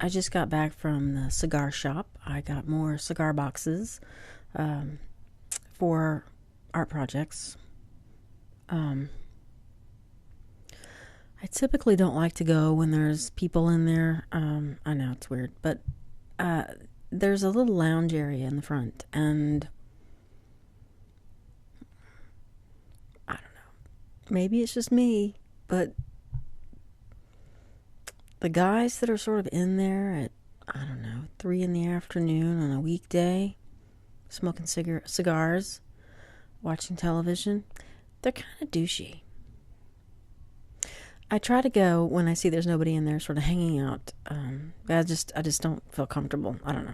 I just got back from the cigar shop. I got more cigar boxes for art projects. I typically don't like to go when there's people in there. I know it's weird, but there's a little lounge area in the front, and I don't know. Maybe it's just me, but the guys that are sort of in there at, I don't know, 3 in the afternoon on a weekday, smoking cigars, watching television, they're kind of douchey. I try to go when I see there's nobody in there sort of hanging out. I just don't feel comfortable. I don't know,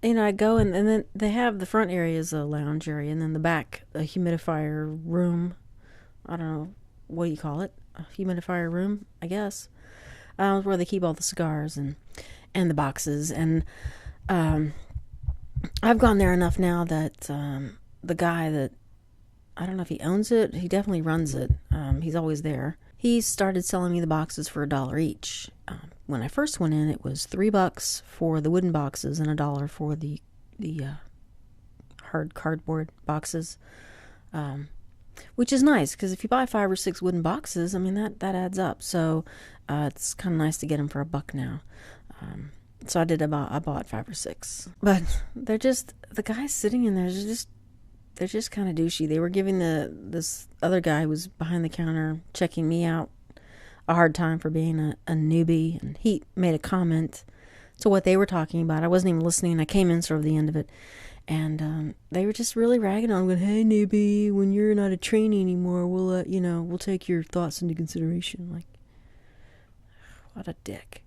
I go and then they have the front area is a lounge area, and then the back, a humidifier room. I don't know, what do you call it? A humidifier room, I guess. Where they keep all the cigars and the boxes. And I've gone there enough now that the guy that, I don't know if he owns it, he definitely runs it. He's always there. He started selling me the boxes for $1 each. When I first went in, it was $3 for the wooden boxes and $1 for the hard cardboard boxes. Which is nice, because if you buy 5 or 6 wooden boxes, I mean, that adds up. So it's kind of nice to get them for $1 now. So I bought 5 or 6. But they're just, the guys sitting in there, they're just kind of douchey. They were giving this other guy who was behind the counter checking me out a hard time for being a newbie. And he made a comment to what they were talking about. I wasn't even listening. I came in sort of the end of it. And they were just really ragging on, going, "Hey, newbie, when you're not a trainee anymore, we'll take your thoughts into consideration." Like, what a dick.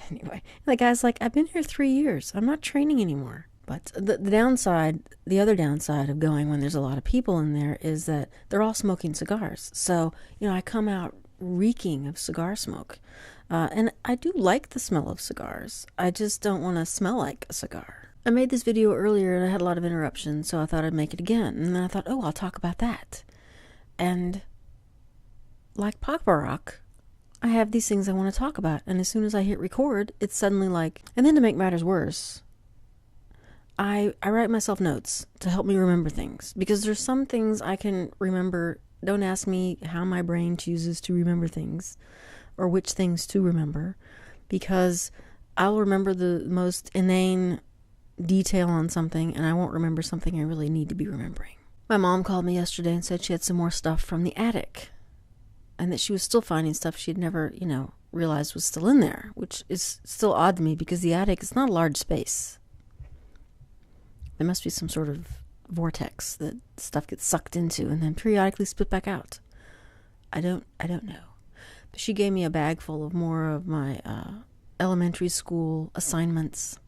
Anyway, the guy's like, "I've been here 3 years. I'm not training anymore." But the other downside of going when there's a lot of people in there is that they're all smoking cigars. So, I come out reeking of cigar smoke. And I do like the smell of cigars. I just don't want to smell like a cigar. I made this video earlier and I had a lot of interruptions, so I thought I'd make it again. And then I thought, I'll talk about that. And like Papa Rock, I have these things I want to talk about. And as soon as I hit record, it's suddenly like... And then to make matters worse, I write myself notes to help me remember things. Because there's some things I can remember. Don't ask me how my brain chooses to remember things or which things to remember. Because I'll remember the most inane detail on something, and I won't remember something I really need to be remembering. My mom called me yesterday and said she had some more stuff from the attic, and that she was still finding stuff she'd never, realized was still in there, which is still odd to me because the attic is not a large space. There must be some sort of vortex that stuff gets sucked into and then periodically spit back out. I don't know. But she gave me a bag full of more of my elementary school assignments,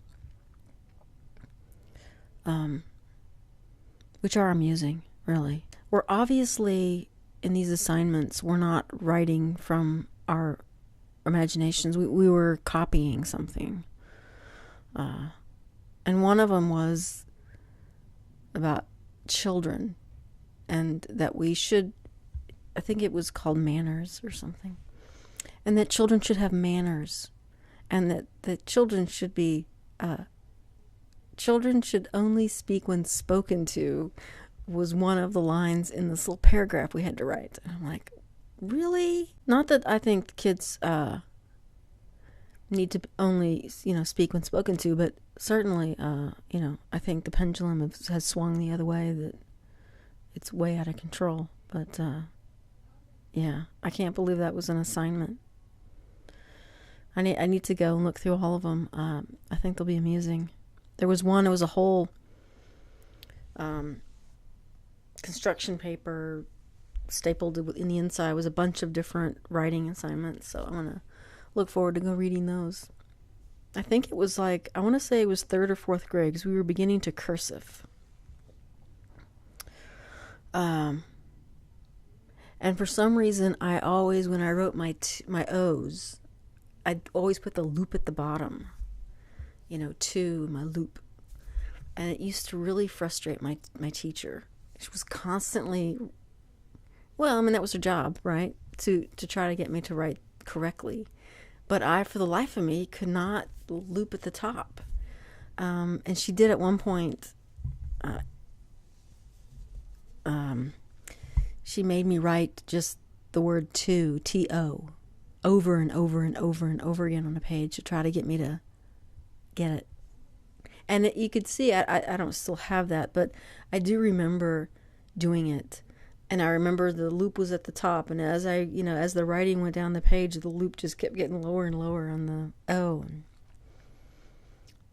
which are amusing, really. We're obviously, in these assignments, we're not writing from our imaginations. We were copying something. And one of them was about children, and that we should, I think it was called manners or something, and that children should have manners, and that children should be... children should only speak when spoken to, was one of the lines in this little paragraph we had to write. And I'm like, really? Not that I think kids need to only, speak when spoken to, but certainly, I think the pendulum has swung the other way, that it's way out of control. But, yeah, I can't believe that was an assignment. I need to go and look through all of them. I think they'll be amusing. There was one, it was a whole construction paper stapled in the inside. It was a bunch of different writing assignments, so I'm going to look forward to go reading those. I think it was I want to say it was 3rd or 4th grade, because we were beginning to cursive. And for some reason, I always, when I wrote my O's, I'd always put the loop at the bottom. To my loop. And it used to really frustrate my teacher. She was constantly, that was her job, right? to try to get me to write correctly. But I, for the life of me, could not loop at the top. And she did at one point. She made me write just the word to, T-O, over and over and over and over again on a page to try to get me to get it. And you could see, I don't still have that, but I do remember doing it. And I remember the loop was at the top, and as as the writing went down the page, the loop just kept getting lower and lower on the O. And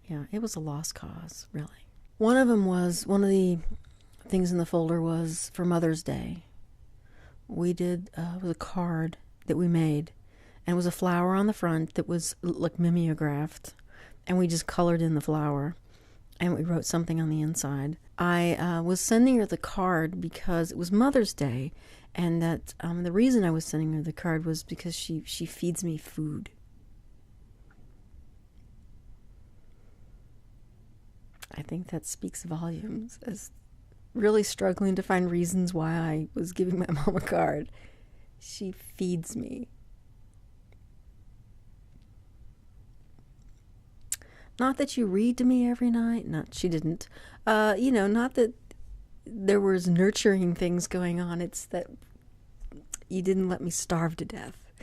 yeah, it was a lost cause, really. One of the things in the folder was for Mother's Day. We did, it was a card that we made, and it was a flower on the front that was like mimeographed, and we just colored in the flower, and we wrote something on the inside. I was sending her the card because it was Mother's Day, and that the reason I was sending her the card was because she feeds me food. I think that speaks volumes, as really struggling to find reasons why I was giving my mom a card. She feeds me. Not that you read to me every night. Not, she didn't. Not that there was nurturing things going on. It's that you didn't let me starve to death.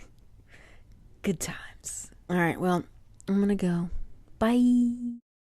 Good times. All right, well, I'm going to go. Bye.